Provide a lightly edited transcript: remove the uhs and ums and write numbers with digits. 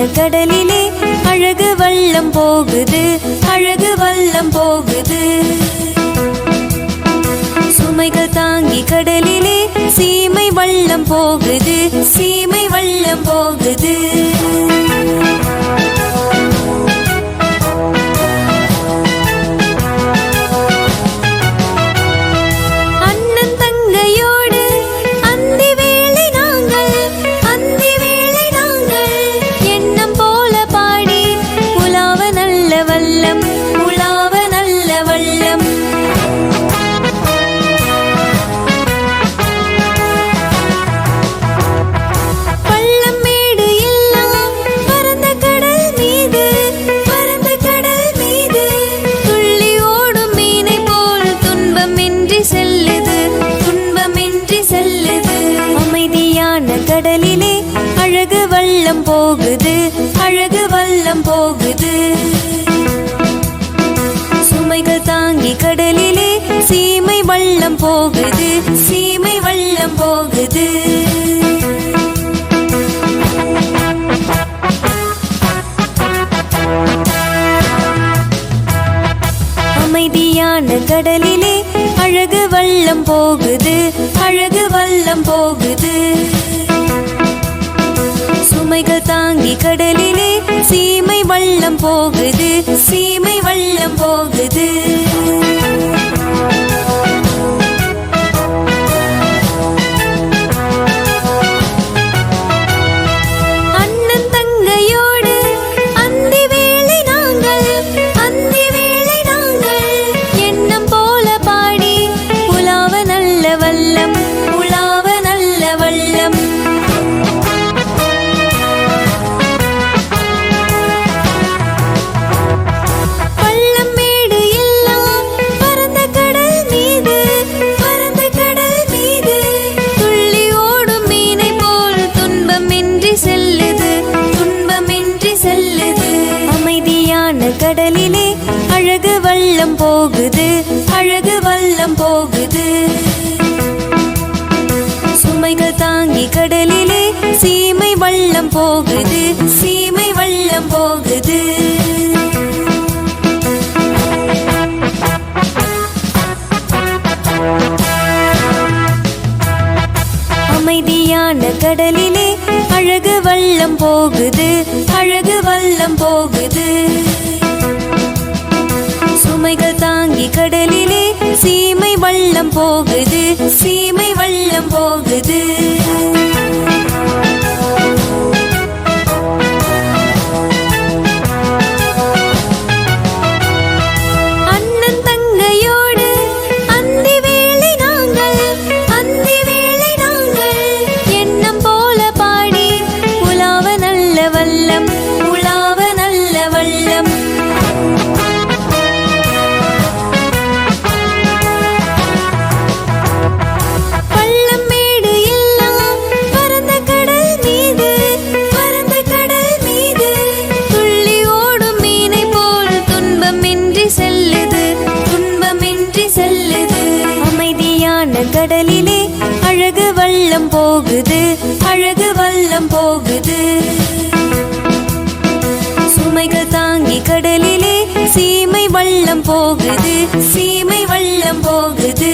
கடலிலே அழகு வள்ளம் போகுது, அழகு வள்ளம் போகுது. சுமைகள் தாங்கி கடலிலே சீமை வள்ளம் போகுது, சீமை வள்ளம் போகுது. கடலிலே அழகு வள்ளம் போகுது, அழகு வள்ளம் போகுது. சுமைகள் தாங்கி கடலிலே சீமை வள்ளம் போகுது, சீமை வள்ளம் போகுது. அமைதியான கடலிலே அழகு வள்ளம் போகுது, அழகு வள்ளம் போகுது. சுமைகள் தாங்கி கடலிலே சீமை வள்ளம் போகுது, சீமை வள்ளம் போகுது. அண்ணன் தங்கையோடு அந்தி வேளை நாங்கள், அந்தி வேளை நாங்கள் எண்ணம் போல பாடி உலாவ நல்ல வள்ளம், உலாவ நல்ல வள்ளம். கடலிலே அழகு வள்ளம் போகுது, அழகு வள்ளம் போகுது. சுமைகள் தாங்கி கடலிலே சீமை வள்ளம் போகுது, சீமை வள்ளம் போகுது. அமைதியான கடலிலே அழகு வள்ளம் போகுது, அழகு வள்ளம் போகுது. சுமைகள் தாங்கி கடலிலே சீமை வள்ளம் போகுது, சீமை வள்ளம் போகுது. அண்ணன் தங்கையோடு அந்தி வேளை நாங்கள், அந்தி வேளை நாங்கள் எண்ணம் போல பாடி உலாவ நல்ல வள்ளம், உலாவ நல்ல வள்ளம். கடலிலே அழகு வள்ளம் போகுது, அழகு வள்ளம் போகுது. சுமைகள் தாங்கி கடலிலே சீமை வள்ளம் போகுது, சீமை வள்ளம் போகுது.